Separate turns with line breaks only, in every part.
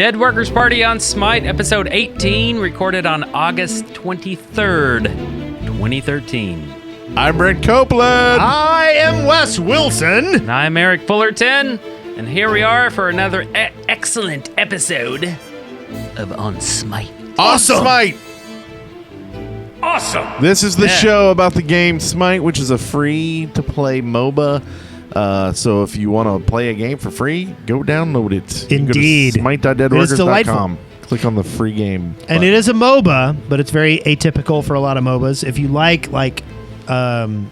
Dead Workers Party on Smite, episode 18, recorded on August 23rd, 2013.
I'm Brent Copeland.
I am Wes Wilson.
And I'm Eric Fullerton, and here we are for another excellent episode of On Smite.
Awesome. Smite.
Awesome!
This is the show about the game Smite, which is a free-to-play MOBA. So if you want to play a game for free, go download it.
Indeed.
Smite.deadworkers.com. Click on the free game button.
And it is a MOBA, but it's very atypical for a lot of MOBAs. If you like MMO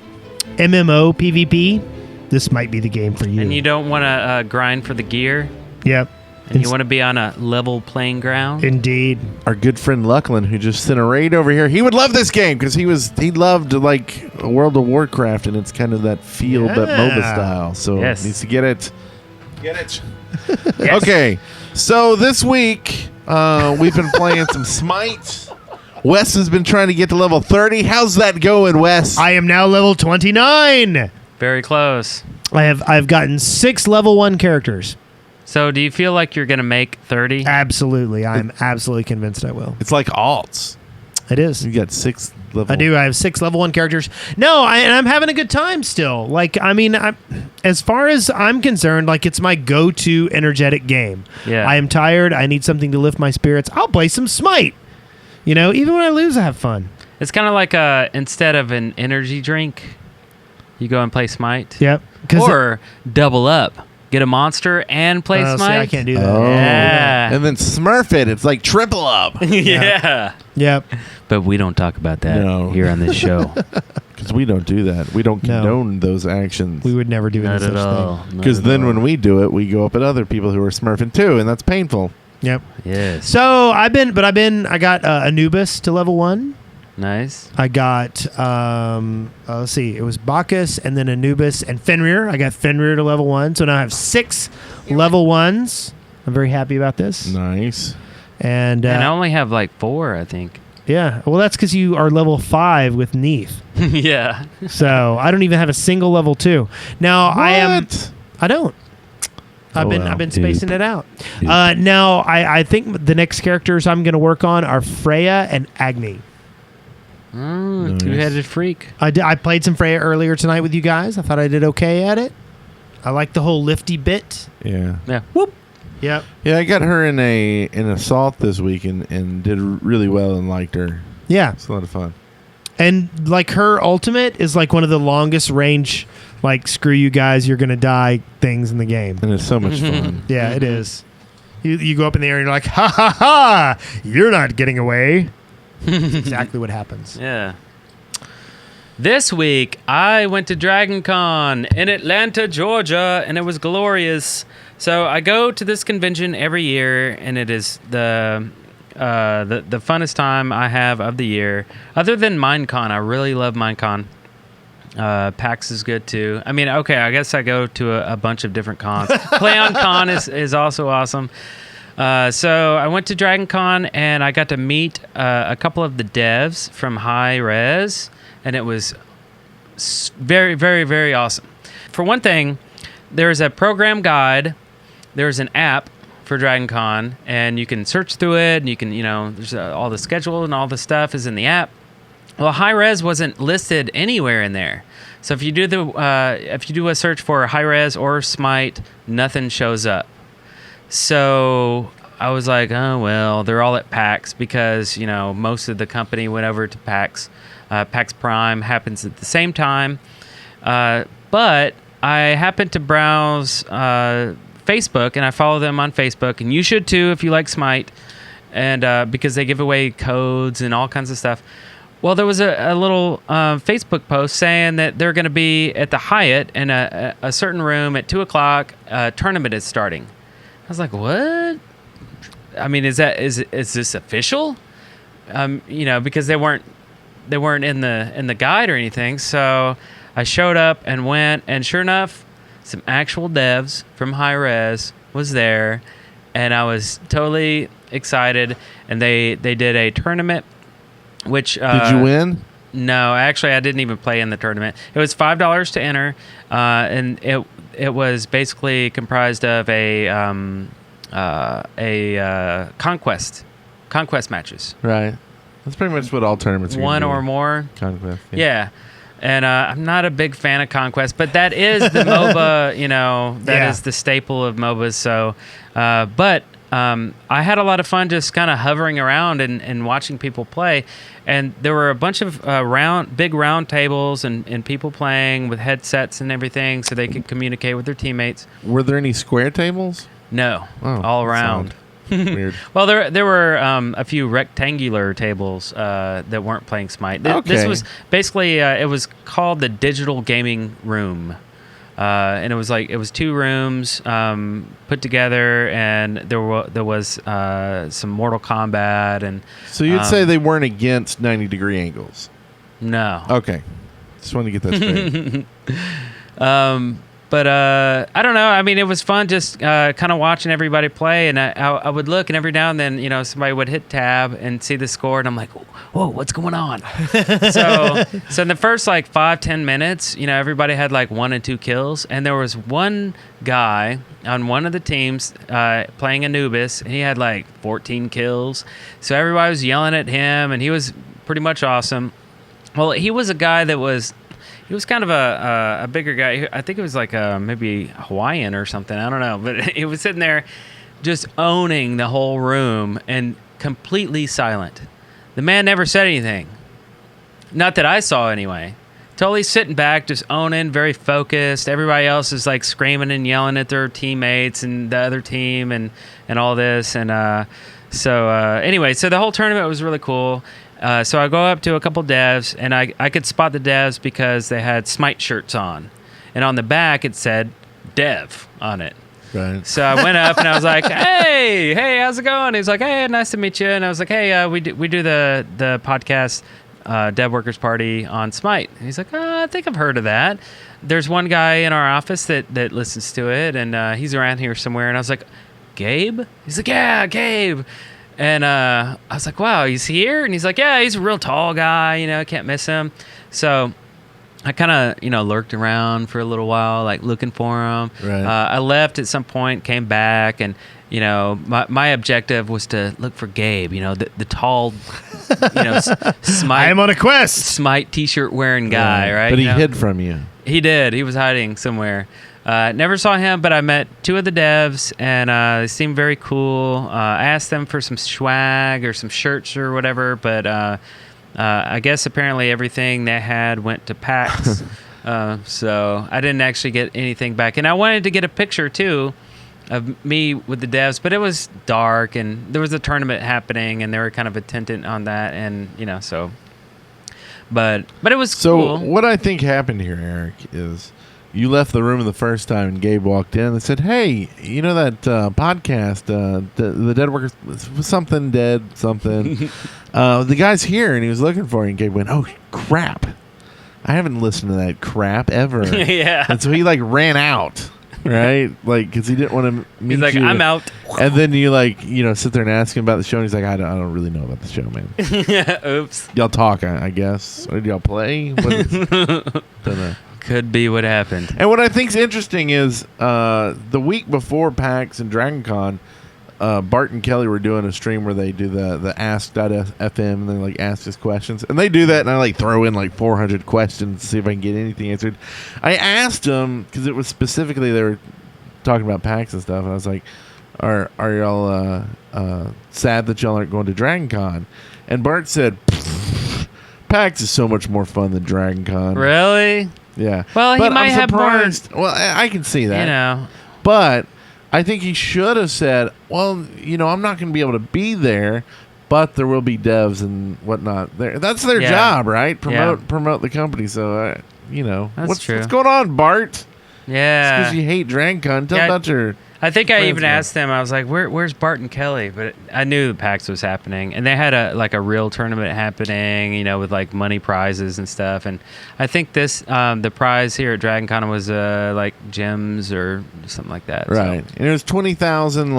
PvP, this might be the game for you.
And you don't want to grind for the gear,
Yep.
and you want to be on a level playing ground.
Indeed.
Our good friend Luckland, who just sent a raid over here, he would love this game because he loved like World of Warcraft, and it's kind of that feel, but MOBA style. So
Yes.
needs to get it. Yes. Okay, so this week we've been playing some Smite. Wes has been trying to get to level 30. How's that going, Wes?
I am now level 29.
Very close.
I've gotten 6 level 1 characters.
So do you feel like you're going to make 30?
Absolutely. I'm absolutely convinced I will.
It's like alts.
It is.
You got 6 level.
I do. I have 6 level 1 characters. No, and I'm having a good time still. As far as I'm concerned, it's my go-to energetic game.
Yeah.
I am tired. I need something to lift my spirits. I'll play some Smite. Even when I lose, I have fun.
It's kind of like instead of an energy drink, you go and play Smite.
Yep.
Or double up. Get a monster and play Smite.
See, I can't do that.
Oh.
Yeah.
And then Smurf it. It's like triple up.
Yeah.
Yep.
But we don't talk about that here on this show.
Because we don't do that. We don't condone those actions.
We would never do
Not
any
at
such
all.
thing.
Because then when we do it, we go up at other people who are Smurfing too, and that's painful.
Yep.
Yes.
So I got Anubis to level 1.
Nice.
I got, let's see, it was Bacchus and then Anubis and Fenrir. I got Fenrir to level 1. So now I have 6 level 1s. I'm very happy about this.
Nice.
And
And I only have 4, I think.
yeah, well, that's because you are level 5 with Neath.
Yeah.
So I don't even have a single level 2. Now I don't. I've been spacing it out. Now I think the next characters I'm going to work on are Freya and Agni.
Nice.
Two-headed freak.
I played some Freya earlier tonight with you guys. I thought I did okay at it. I like the whole lifty bit.
Yeah.
Yeah.
Whoop. Yep.
Yeah, I got her in an assault this week and did really well and liked her.
Yeah.
It's a lot of fun.
And her ultimate is one of the longest range, screw you guys, you're gonna die things in the game.
And it's so much fun.
Yeah, it is. You go up in the air and you're like, ha ha ha, you're not getting away. That's exactly what happens.
Yeah. This week, I went to Dragon Con in Atlanta, Georgia, and it was glorious. So I go to this convention every year, and it is the funnest time I have of the year. Other than Minecon, I really love Minecon. PAX is good too. I guess I go to a bunch of different cons. PlayOnCon is also awesome. So I went to Dragon Con, and I got to meet a couple of the devs from High Res, and it was very, very, very awesome. For one thing, there's a program guide. There's an app for Dragon Con, and you can search through it, and you can, there's all the schedule and all the stuff is in the app. Well, High Res wasn't listed anywhere in there. So if you do a search for High Res or Smite, nothing shows up. So I was like, oh, well, they're all at PAX because, most of the company went over to PAX. PAX Prime happens at the same time. But I happened to browse Facebook, and I follow them on Facebook. And you should, too, if you like Smite, and because they give away codes and all kinds of stuff. Well, there was a little Facebook post saying that they're going to be at the Hyatt in a certain room at 2 o'clock. A tournament is starting. I was like, what? I mean, is this official? Because they weren't in the guide or anything. So I showed up and went, and sure enough, some actual devs from High Res was there, and I was totally excited. And they did a tournament, which
did you win?
No, actually, I didn't even play in the tournament. It was $5 to enter, and it was basically comprised of a conquest matches.
Right. That's pretty much what all tournaments are.
One or more.
Conquest.
Yeah. And I'm not a big fan of Conquest, but that is the MOBA, that is the staple of MOBAs. So, but I had a lot of fun just kind of hovering around and watching people play. And there were a bunch of big round tables and people playing with headsets and everything so they could communicate with their teammates.
Were there any square tables?
No, all around.
Weird.
Well, there were a few rectangular tables that weren't playing Smite. This was basically it was called the Digital Gaming Room, and it was 2 rooms put together, and there was some Mortal Kombat and.
So you'd say they weren't against 90-degree angles?
No.
Okay, just wanted to get that straight.
But I don't know. I mean, it was fun just kind of watching everybody play. And I would look, and every now and then, somebody would hit tab and see the score. And I'm like, whoa, what's going on? so in the first, 5-10 minutes, everybody had 1 and 2 kills. And there was one guy on one of the teams playing Anubis, and he had 14 kills. So everybody was yelling at him, and he was pretty much awesome. Well, he was a guy that was... He was kind of a bigger guy. I think it was maybe Hawaiian or something. I don't know. But he was sitting there just owning the whole room and completely silent. The man never said anything. Not that I saw anyway. Totally sitting back, just owning, very focused. Everybody else is screaming and yelling at their teammates and the other team and all this. And anyway, so the whole tournament was really cool. So I go up to a couple devs, and I could spot the devs because they had Smite shirts on. And on the back, it said Dev on it.
Right.
So I went up, and I was like, hey, how's it going? He was like, hey, nice to meet you. And I was like, hey, we do the podcast Dev Workers Party on Smite. And he's like, I think I've heard of that. There's one guy in our office that listens to it, and he's around here somewhere. And I was like, Gabe? He's like, yeah, Gabe. And I was like, wow, he's here? And he's like, yeah, he's a real tall guy, can't miss him. So I kind of, lurked around for a little while, looking for him.
Right.
I left at some point, came back, and, my objective was to look for Gabe, the tall, Smite.
I am on a quest.
Smite t-shirt wearing guy, right?
But he hid from you.
He did. He was hiding somewhere. Never saw him, but I met 2 of the devs, and they seemed very cool. I asked them for some swag or some shirts or whatever, but I guess apparently everything they had went to PAX, so I didn't actually get anything back. And I wanted to get a picture, too, of me with the devs, but it was dark, and there was a tournament happening, and they were kind of attendant on that, and, so... But it was cool.
So what I think happened here, Eric, is... You left the room the first time, and Gabe walked in and said, hey, that podcast, the Dead Workers, something. The guy's here, and he was looking for you, and Gabe went, oh, crap. I haven't listened to that crap ever.
Yeah.
And so he, ran out, right? Because he didn't want to meet
He's like,
you.
I'm out.
And then you, sit there and ask him about the show, and he's like, I don't really know about the show, man.
Oops.
Y'all talk, I guess. Or did y'all play? Don't know.
Could be what happened.
And what I think's interesting is the week before PAX and Dragon Con, Bart and Kelly were doing a stream where they do the ask.fm and they ask us questions. And they do that, and I throw in 400 questions to see if I can get anything answered. I asked them, because it was specifically they were talking about PAX and stuff, and I was like, are y'all sad that y'all aren't going to Dragon Con? And Bart said, PAX is so much more fun than Dragon Con.
Really?
Yeah.
Well, he might have more.
Well, I can see that. But I think he should have said, well, I'm not going to be able to be there, but there will be devs and whatnot there. That's their job, right? Promote the company. So,
That's true.
What's going on, Bart?
Yeah.
Because you hate Dragon Con. Tell about your...
I think I even asked them. I was like, "Where's Bart and Kelly?" But I knew the PAX was happening, and they had a real tournament happening, with money prizes and stuff. And I think this the prize here at Dragon Con was gems or something like that.
Right,
so.
and it was 20,000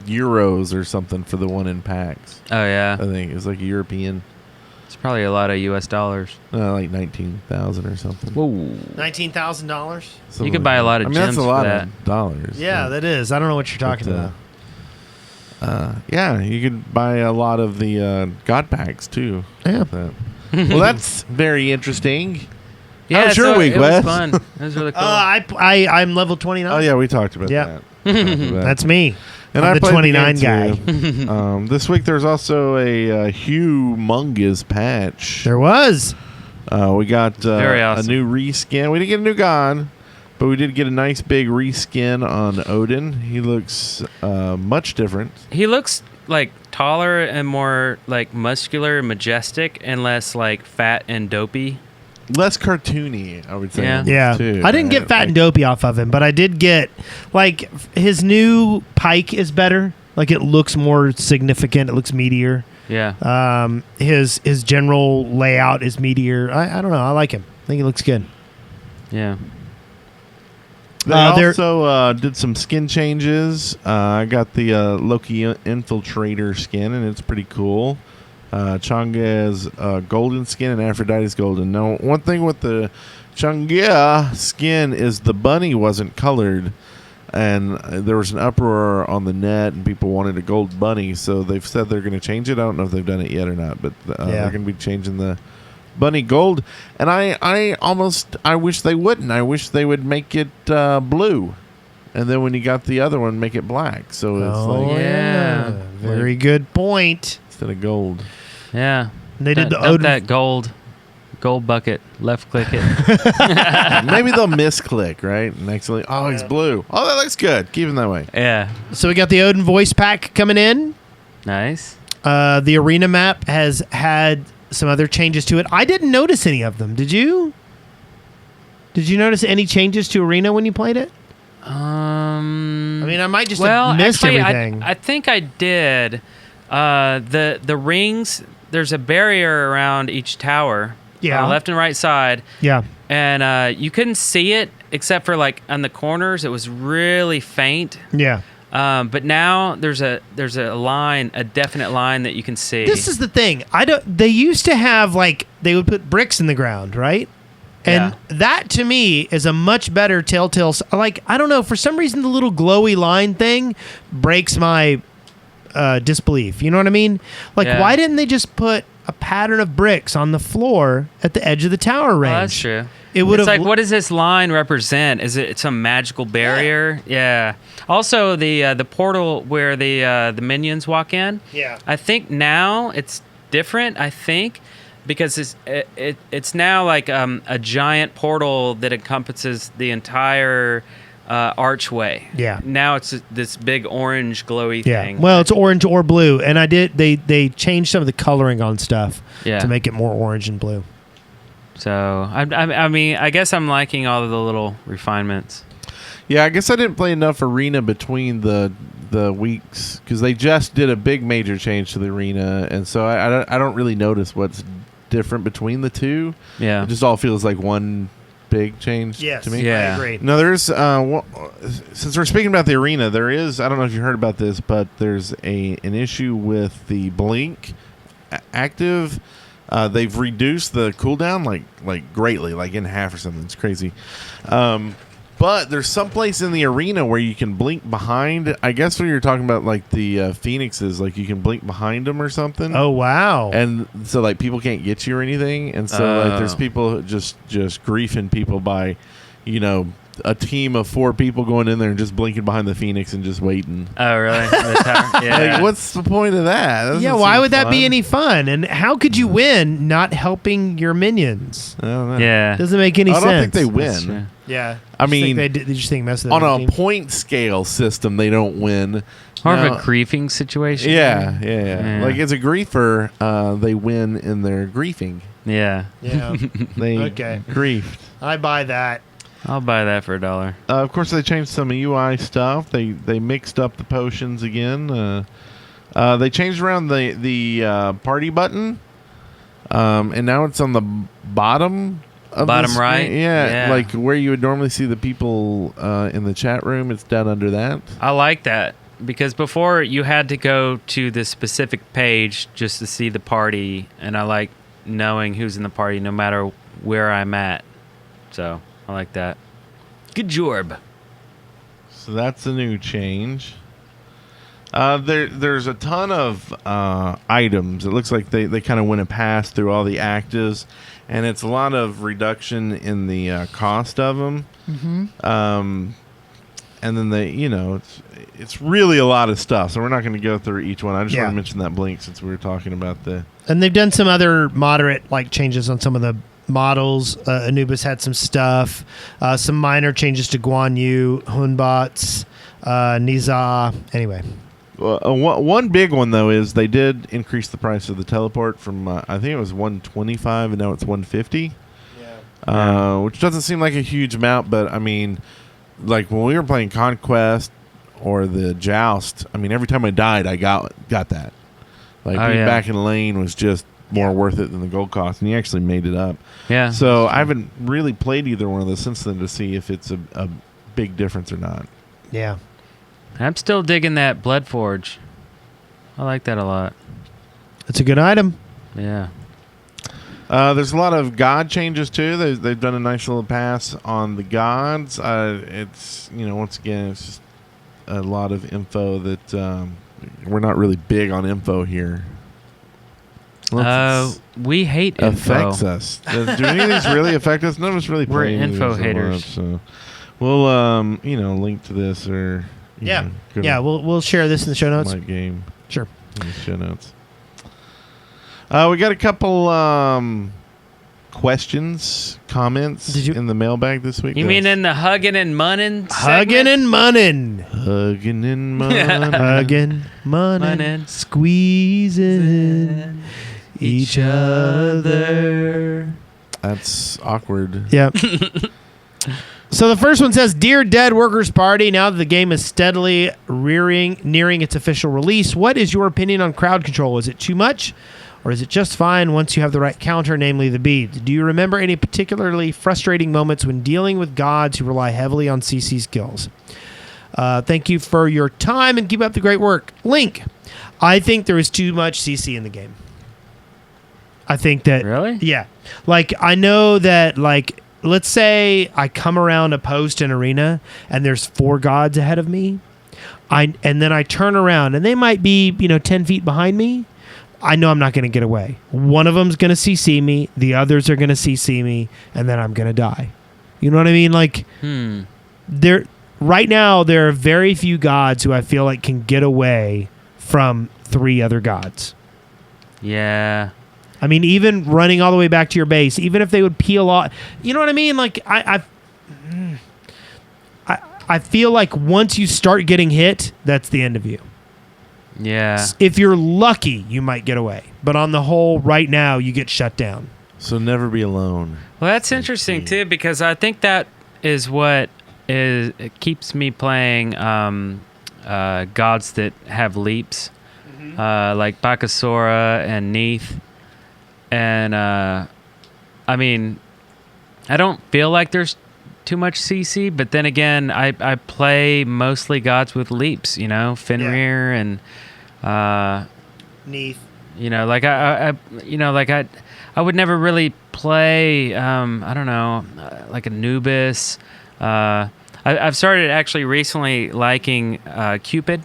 euros or something for the one in PAX.
Oh yeah,
I think it was a European.
It's probably a lot of U.S. dollars.
19,000 or something.
Whoa,
$19,000.
You could buy a lot of gems.
That's a lot
for that.
of dollars.
Yeah, that is. I don't know what you're talking about.
yeah, you could buy a lot of the God packs too.
Yeah.
Well, that's very interesting.
Yeah,
How was your week,
it
Wes?
was fun. It was really cool.
I'm level 29.
Oh yeah, we talked about
Yeah.
that.
That's me.
And
I'm
I
the
played
29
game
guy.
too. This week there's also a humongous patch.
There was.
We got
Very awesome.
a new reskin. We didn't get a new god, but we did get a nice big reskin on Odin. He looks much different.
He looks like taller and more like muscular and majestic and less like fat and dopey.
Less cartoony, I would say.
Yeah.
Too,
I didn't get fat and dopey off of him, but I did get, like, his new pike is better. Like, it looks more significant. It looks meatier.
Yeah.
His general layout is meatier. I don't know. I like him. I think he looks good.
Yeah.
They also did some skin changes. I got the Loki Infiltrator skin, and it's pretty cool. Changa's golden skin and Aphrodite's golden. Now, one thing with the Changa skin is the bunny wasn't colored, and there was an uproar on the net, and people wanted a gold bunny, so they've said they're going to change it. I don't know if they've done it yet or not, but they're going to be changing the bunny gold. And I wish they wouldn't. I wish they would make it blue, and then when you got the other one, make it black. So it's
Very good point.
instead of gold.
Yeah.
They did the
Dump
Odin.
that gold bucket. Left click it.
Maybe they'll misclick, right? And actually, he's blue. Oh, that looks good. Keep him that way.
Yeah.
So we got the Odin voice pack coming in.
Nice.
The arena map has had some other changes to it. I didn't notice any of them. Did you? Did you notice any changes to arena when you played it? I mean, I might just have missed everything.
I think I did. The rings. There's a barrier around each tower.
Yeah.
Left and right side.
Yeah.
And you couldn't see it except for like on the corners. It was really faint.
Yeah.
But now there's a line, a definite line that you can see.
This is the thing. They used to have, like, they would put bricks in the ground, right? And that to me is a much better telltale. Like, I don't know, for some reason the little glowy line thing breaks my disbelief. You know what I mean? Like, why didn't they just put a pattern of bricks on the floor at the edge of the tower range?
Oh, that's true.
It would
It's
have
like, what does this line represent? Is it some magical barrier? Yeah. Also, the portal where the minions walk in.
Yeah.
I think now it's different. I think because it's now like a giant portal that encompasses the entire archway.
Yeah.
Now it's this big orange glowy
Yeah.
thing.
Well, it's orange or blue, and they changed some of the coloring on stuff to make it more orange and blue.
So I mean, I guess I'm liking all of the little refinements.
Yeah, I guess I didn't play enough arena between the weeks because they just did a big major change to the arena, and so I don't really notice what's different between the two.
Yeah.
It just all feels like one big change to me.
Yeah.
I agree.
No, there's since we're speaking about the arena, there is, I don't know if you heard about this, but there's an issue with the blink active. They've reduced the cooldown like greatly, like in half or something. It's crazy. But there's some place in the arena where you can blink behind. I guess when you're talking about like the phoenixes, like you can blink behind them or something.
Oh wow!
And so like people can't get you or anything, and so like there's people just griefing people by, a team of 4 people going in there and just blinking behind the phoenix and just waiting.
Oh really? The tower? Yeah.
Like, what's the point of that?
Yeah, why would that be any fun? And how could you win not helping your minions?
I don't know.
Yeah.
Doesn't make any sense.
I don't think they
That's true.
win.
Yeah,
I mean,
they just think most of them
On a
team.
point scale system, they don't win.
More
Now-
of a griefing situation.
Yeah. Like as a griefer, they win in their griefing.
Yeah.
Yeah,
They
Okay.
griefed.
I buy that.
I'll buy that for $1.
Of course, they changed some UI stuff. They mixed up the potions again. They changed around the party button, and now it's on the bottom. Of
Bottom
the screen.
right?
Yeah,
Yeah.
like where you would normally see the people in the chat room. It's down under that.
I like that because before you had to go to the specific page just to see the party, and I like knowing who's in the party no matter where I'm at. So I like that. Good job.
So that's a new change. There's a ton of items. It looks like they kind of went a pass through all the actives, and it's a lot of reduction in the cost of them. Mm-hmm. And then it's really a lot of stuff. So we're not going to go through each one. I just want to mention that Blink since we were talking about the.
And they've done some other moderate changes on some of the models. Anubis had some stuff. Some minor changes to Guan Yu, Hunbots, Niza. Anyway.
One big one though is they did increase the price of the teleport from I think it was $125 and now it's $150. Yeah. Which doesn't seem like a huge amount, but I mean, like when we were playing Conquest or the Joust, I mean every time I died I got that. Like being back in lane was just more worth it than the gold cost, and you actually made it up.
Yeah.
So I haven't really played either one of those since then to see if it's a big difference or not.
Yeah.
I'm still digging that Bloodforge. I like that a lot.
It's a good item.
Yeah.
There's a lot of god changes too. They've done a nice little pass on the gods. It's once again it's just a lot of info that we're not really big on info here.
We hate info.
Affects us. Do any of these really affect us? None of us really play.
We're info haters.
Much, so we'll link to this or.
We'll share this in the show notes.
My game.
Sure.
In the show notes. We got a couple questions, comments in the mailbag this week.
You mean in the hugging and munnin'
Hugging and munnin'.
Hugging and munnin'.
Hugging, munnin'. Squeezing each other.
That's awkward.
Yep. So the first one says, Dear Dead Workers Party, now that the game is steadily nearing its official release, what is your opinion on crowd control? Is it too much, or is it just fine once you have the right counter, namely the beads? Do you remember any particularly frustrating moments when dealing with gods who rely heavily on CC skills? Thank you for your time and keep up the great work. Link, I think there is too much CC in the game. I think that...
Really?
Yeah. I know that, let's say I come around a post in arena and there's 4 gods ahead of me. And then I turn around and they might be, 10 feet behind me. I know I'm not going to get away. One of them's going to CC me. The others are going to CC me. And then I'm going to die. You know what I mean? Right now, there are very few gods who I feel like can get away from 3 other gods.
Yeah.
I mean, even running all the way back to your base, even if they would peel off, you know what I mean? I feel like once you start getting hit, that's the end of you.
Yeah.
If you're lucky, you might get away. But on the whole, right now, you get shut down.
So never be alone.
Well, that's interesting, too, because I think that is what it keeps me playing gods that have leaps, like Bakasura and Neith. And, I mean, I don't feel like there's too much CC, but then again, I play mostly gods with leaps, Fenrir and...
Neith.
I would never really play, I don't know, like Anubis. I've started actually recently liking Cupid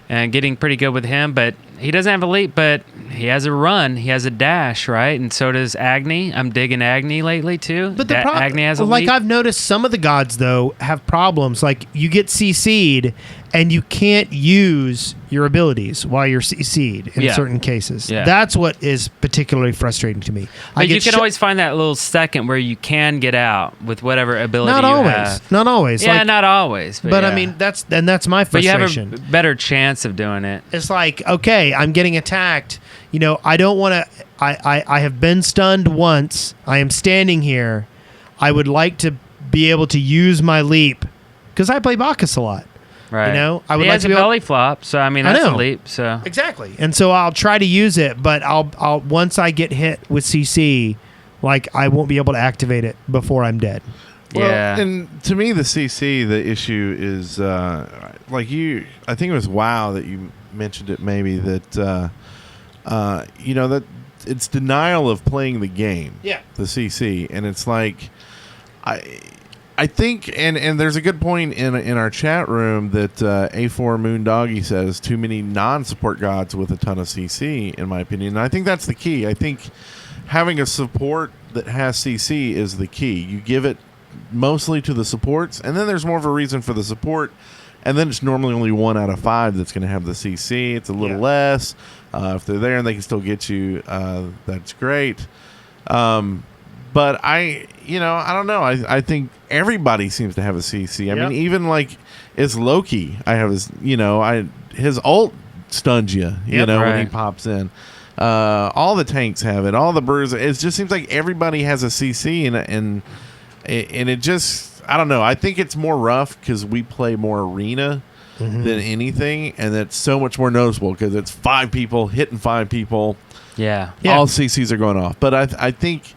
and getting pretty good with him, but he doesn't have a leap, but he has a run. He has a dash, right? And so does Agni. I'm digging Agni lately, too.
But
Agni has a leap.
I've noticed some of the gods, though, have problems. Like, you get CC'd, and you can't use your abilities while you're CC'd in certain cases. Yeah. That's what is particularly frustrating to me.
But you can always find that little second where you can get out with whatever ability
you have. Not always.
Yeah, not always.
But I mean, that's my frustration.
But you have a better chance of doing it.
It's like, okay, I'm getting attacked. I don't want to... I have been stunned once. I am standing here. I would like to be able to use my leap because I play Bacchus a lot.
Right.
I would
he has a belly flop, so I mean that's a leap. So
exactly, and so I'll try to use it, but I'll once I get hit with CC, I won't be able to activate it before I'm dead.
Well, and to me, the CC, the issue is I think it was WoW that you mentioned it. Maybe that that it's denial of playing the game.
Yeah.
The CC, and it's like I I think, and there's a good point in our chat room that A4 Moondoggy says too many non-support gods with a ton of CC, in my opinion. And I think that's the key. I think having a support that has CC is the key. You give it mostly to the supports, and then there's more of a reason for the support, and then it's normally only 1 out of 5 that's going to have the CC. It's a little less. If they're there and they can still get you, that's great. But I don't know. I think everybody seems to have a CC. I mean, even like it's Loki. I have his ult stuns you, when he pops in. All the tanks have it. All the bruisers. It just seems like everybody has a CC, and it just, I don't know. I think it's more rough because we play more arena than anything, and it's so much more noticeable because it's 5 people hitting 5 people.
Yeah.
All CCs are going off. But I think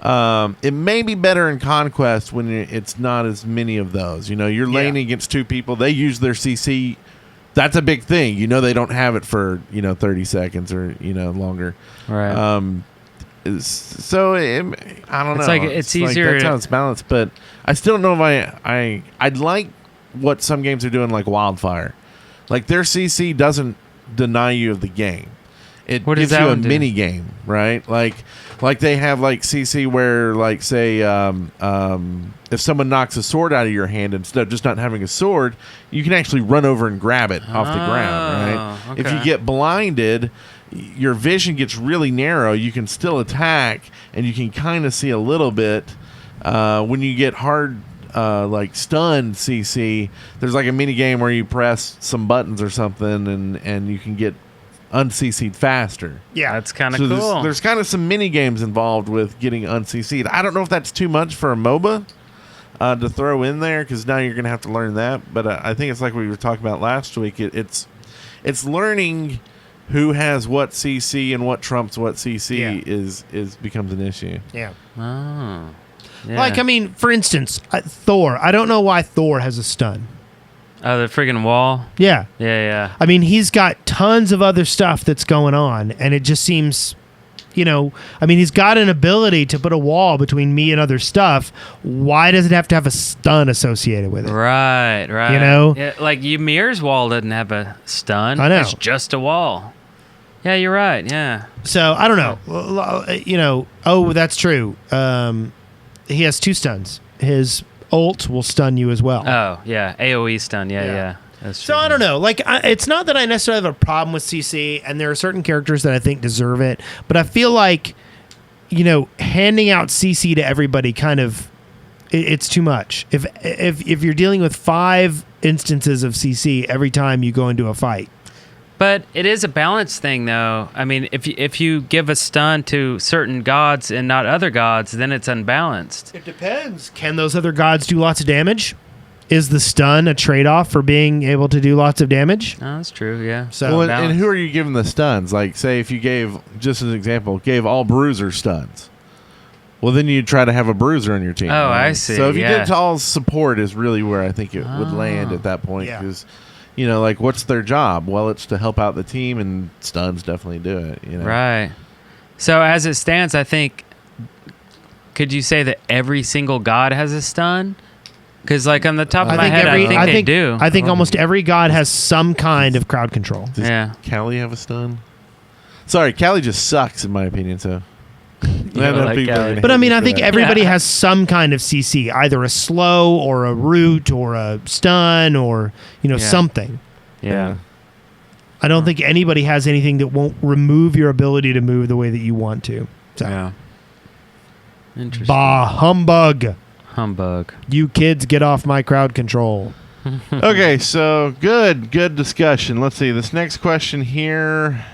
it may be better in Conquest when it's not as many of those. You're laning against 2 people. They use their CC. That's a big thing. They don't have it for 30 seconds or longer.
Right.
So I don't know.
It's like it's easier.
That's how it's balanced. But I still don't know if I'd like what some games are doing, like Wildfire. Like their CC doesn't deny you of the game. It gives you a mini game, right? Like they have like CC where, like, say if someone knocks a sword out of your hand, instead of just not having a sword, you can actually run over and grab it off the ground, right?
Okay.
If you get blinded, your vision gets really narrow. You can still attack, and you can kind of see a little bit. When you get hard, like stunned CC, there's like a mini game where you press some buttons or something, and you can get uncc'd faster.
Yeah, that's kind of cool.
There's kind of some mini games involved with getting uncc'd. I don't know if that's too much for a MOBA to throw in there, because now you're going to have to learn that. But I think it's like we were talking about last week. It's learning who has what CC and what trumps what CC is becomes an issue.
Yeah.
Oh. Yeah.
Like, I mean, for instance, Thor. I don't know why Thor has a stun.
Oh, the friggin' wall?
Yeah.
Yeah.
I mean, he's got tons of other stuff that's going on, and it just seems, I mean, he's got an ability to put a wall between me and other stuff. Why does it have to have a stun associated with it?
Right. Yeah, like Ymir's wall doesn't have a stun.
I know.
It's just a wall. Yeah, you're right. Yeah.
So, I don't know. Oh, that's true. He has 2 stuns. His ult will stun you as well.
Oh, yeah. AoE stun. Yeah. That's true.
So I don't know. Like, it's not that I necessarily have a problem with CC, and there are certain characters that I think deserve it, but I feel like, handing out CC to everybody kind of, it's too much. If you're dealing with 5 instances of CC every time you go into a fight.
But it is a balance thing, though. I mean, if you give a stun to certain gods and not other gods, then it's unbalanced.
It depends. Can those other gods do lots of damage? Is the stun a trade-off for being able to do lots of damage?
Oh, that's true, yeah.
So,
and who are you giving the stuns? Like, say if you gave, just as an example, gave all bruisers stuns. Well, then you'd try to have a bruiser on your team.
Oh,
right?
I see.
So if you did it to all support is really where I think it would land at that point. Because, like, what's their job? Well, it's to help out the team, and stuns definitely do it.
Right. So as it stands, I think, could you say that every single god has a stun? Because, like, on the top of my head, I think they do.
I think almost every god has some kind of crowd control.
Does Callie have a stun? Sorry, Callie just sucks, in my opinion, so.
But I mean, I think everybody has some kind of CC, either a slow or a root or a stun or, something.
Yeah.
I don't think anybody has anything that won't remove your ability to move the way that you want to. So.
Yeah. Interesting.
Bah, humbug. You kids, get off my crowd control.
Okay, so good discussion. Let's see, this next question here,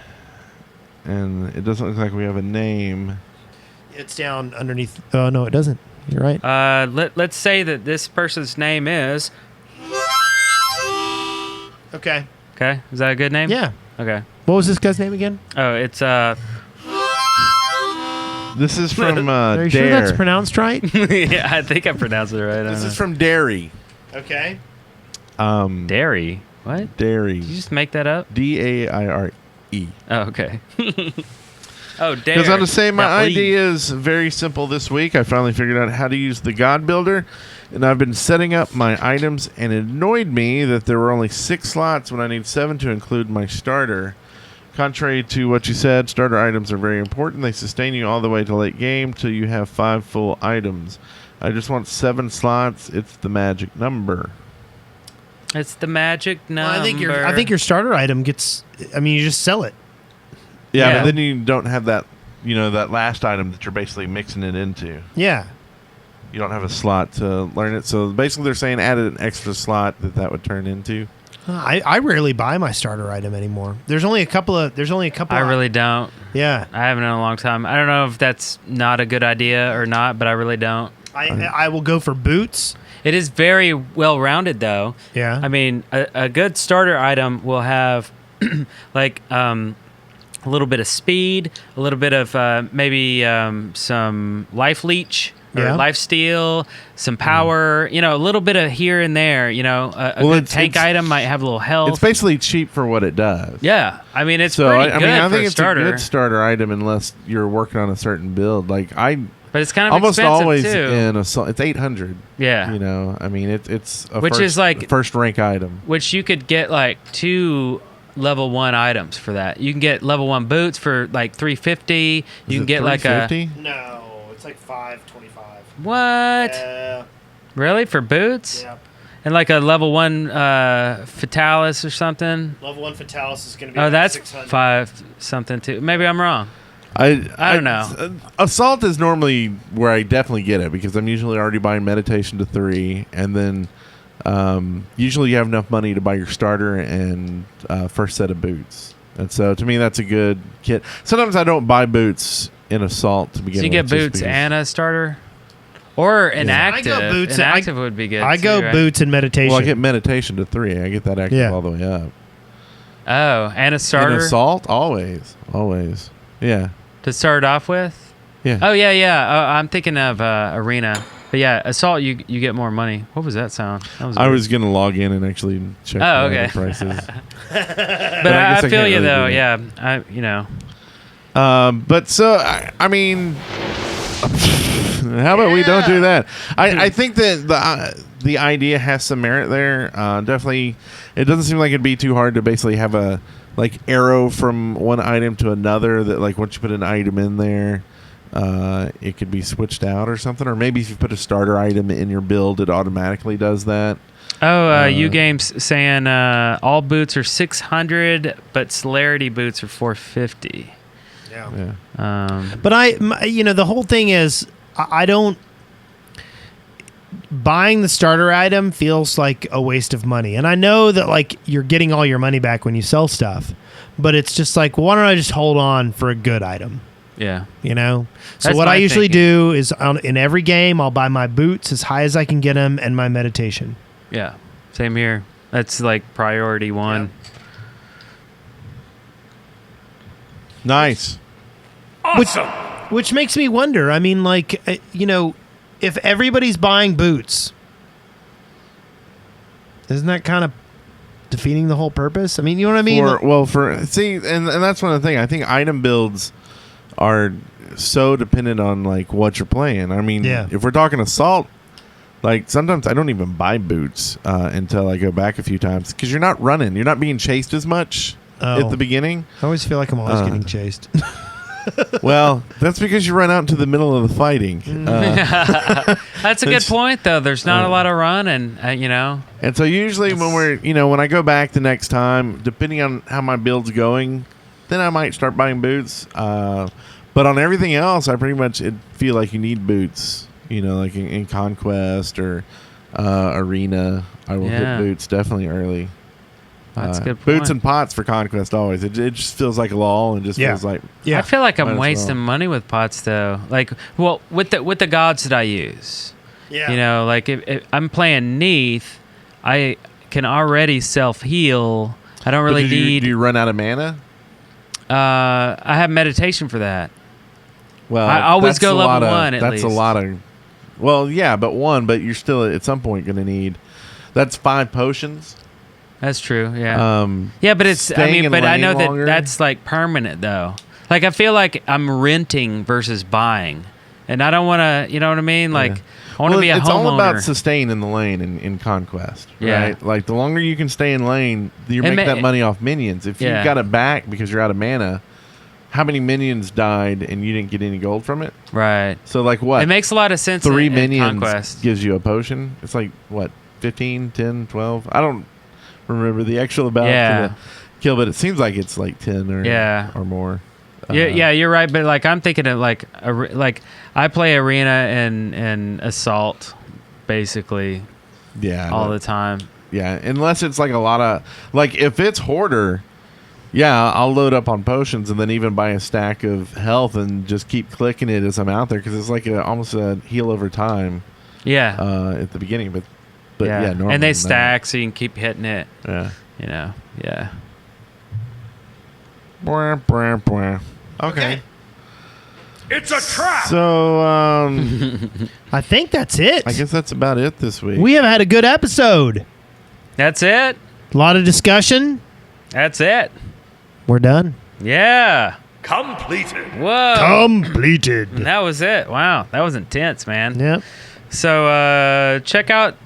and it doesn't look like we have a name.
It's down underneath. Oh, no, it doesn't. You're right.
Let's say that this person's name is...
Okay.
Is that a good name?
Yeah.
Okay.
What was this guy's name again?
Oh, it's...
This is from
Are you
Dare.
sure that's pronounced right?
Yeah, I think I pronounced it right.
This is from Derry.
Okay.
Dairy? What?
Derry.
Did you just make that up?
Daire.
Oh, okay. Oh, Dare.
Because I'm going to say my idea is very simple this week. I finally figured out how to use the God Builder. and I've been setting up my items, and it annoyed me that there were only 6 slots when I need 7 to include my starter. Contrary to what you said, starter items are very important. They sustain you all the way to late game till you have 5 full items. I just want 7 slots. It's the magic number.
It's the magic number.
Well, I think your starter item gets. I mean, you just sell it.
Yeah, but then you don't have that, that last item that you're basically mixing it into.
Yeah.
You don't have a slot to learn it. So basically they're saying added an extra slot that would turn into.
I rarely buy my starter item anymore. There's only a couple.
I really don't.
Yeah.
I haven't in a long time. I don't know if that's not a good idea or not, but I really don't.
I will go for boots.
It is very well rounded, though.
Yeah.
I mean, a good starter item will have like a little bit of speed, a little bit of maybe some life leech or life steal, some power. A little bit of here and there. A good tank item might have a little health.
It's basically cheap for what it does.
Yeah, I mean it's pretty good.
I think
for
it's
starter.
a good starter item unless you're working on a certain build.
But it's kind of
almost
expensive
always
too.
in assault. It's 800.
Yeah.
I mean it's a
which is like
first rank item.
Which you could get like 2 level 1 items for that. You can get level 1 boots for like 350. You can get like a
No, it's like 525.
What?
Yeah.
Really for boots?
Yeah.
And like a level 1 Fatalis or something.
Level 1 Fatalis is going to be.
Oh, that's
600.
5 something too. Maybe I'm wrong.
I
don't know.
Assault is normally where I definitely get it because I'm usually already buying meditation to 3, and then usually you have enough money to buy your starter and first set of boots. And so to me, that's a good kit. Sometimes I don't buy boots in assault to begin with.
So you get boots and a starter, or an active.
I go boots.
An active would be good.
I
too,
go
right?
boots and meditation.
Well, I get meditation to 3. I get that active all the way up.
Oh, and a starter.
In assault, always. Yeah.
To start off with?
Yeah.
Oh, yeah. Oh, I'm thinking of arena. But yeah, assault, you get more money. What was that sound? That was
I
weird.
was going to log in and actually check the prices.
But I feel you, though. Yeah.
But so, I mean, how about we don't do that? I think that the idea has some merit there. Definitely, it doesn't seem like it'd be too hard to basically have a arrow from one item to another that once you put an item in there, it could be switched out or something. Or maybe if you put a starter item in your build, it automatically does that.
Oh, U-Game's saying all boots are 600, but celerity boots are 450.
Yeah.
But
the whole thing is, I don't. Buying the starter item feels like a waste of money. And I know that you're getting all your money back when you sell stuff, but it's just why don't I just hold on for a good item?
Yeah.
So
That's
what
my
I usually
thinking.
do is in every game, I'll buy my boots as high as I can get them and my meditation.
Yeah. Same here. That's priority 1.
Nice.
Awesome. Which makes me wonder. I mean, if everybody's buying boots, isn't that kind of defeating the whole purpose? I mean, you know what I mean?
And that's one of the things. I think item builds are so dependent on what you're playing. I mean, if we're talking assault, sometimes I don't even buy boots until I go back a few times because you're not running, you're not being chased as much at the beginning.
I always feel like I'm always getting chased.
Well, that's because you run out into the middle of the fighting.
That's a good point, though. There's not a lot of run, and
And so usually when I go back the next time, depending on how my build's going, then I might start buying boots. But on everything else, I pretty much feel like you need boots. In Conquest or Arena, I will hit boots definitely early.
That's a good point.
Boots and pots for Conquest always. It just feels like a lull and just feels like.
Yeah.
I feel like I'm wasting money with pots, though. With the gods that I use.
Yeah.
If I'm playing Neath, I can already self-heal. I don't really need...
Do you run out of mana?
I have meditation for that.
Well,
I always
that's
go
a
level
lot of-
1 at
That's
least.
a lot of... Well, yeah, but you're still at some point going to need... That's 5 potions.
That's true, yeah. Yeah, but it's... I
staying
mean,
in
but I
lane
know
longer.
that's permanent, though. I feel like I'm renting versus buying. And I don't want to... You know what I mean? I want to be a
it's
homeowner.
all about sustain in the lane in Conquest.
Yeah.
Right? Like, the longer you can stay in lane, you're making that money off minions. If you got it back because you're out of mana, how many minions died and you didn't get any gold from it?
Right.
So, like, what?
It makes a lot of sense.
3
in
minions
Conquest
gives you a potion. It's like, what, 15, 10, 12? I don't remember the actual amount for the kill, but it seems like it's like 10 or more.
Yeah, you're right. But like, I'm thinking of like I play arena and assault basically.
Yeah,
all the time.
Yeah, unless it's like a lot of like if it's hoarder. Yeah, I'll load up on potions and then even buy a stack of health and just keep clicking it as I'm out there because it's like almost a heal over time.
Yeah.
At the beginning, but normally
and they stack so you can keep hitting it.
Yeah.
You know. Yeah.
Okay.
It's a trap.
So,
I think that's it.
I guess that's about it this week.
We have had a good episode.
That's it.
A lot of discussion.
That's it.
We're done.
Yeah.
Completed.
Whoa.
Completed.
And that was it. Wow. That was intense, man.
Yep.
So check out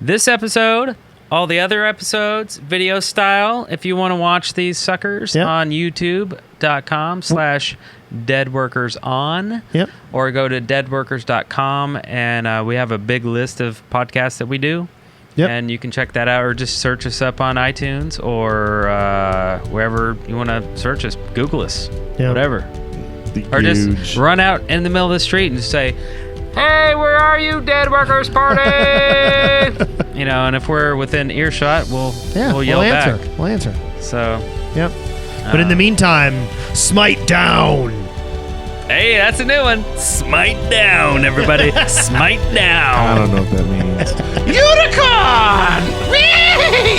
this episode, all the other episodes, video style, if you want to watch these suckers on youtube.com/deadworkerson.
Yep.
Or go to deadworkers.com and we have a big list of podcasts that we do.
Yep.
And you can check that out or just search us up on iTunes or wherever you want to search us. Google us.
Yep.
Whatever. Or just run out in the middle of the street and just say, "Hey, where are you, Dead Workers Party?" You know, and if we're within earshot, we'll yell
answer.
back.
We'll answer.
So,
yep. But in the meantime, smite down.
Hey, that's a new one. Smite down, everybody. Smite down.
I don't know what that means.
Unicorn! Whee!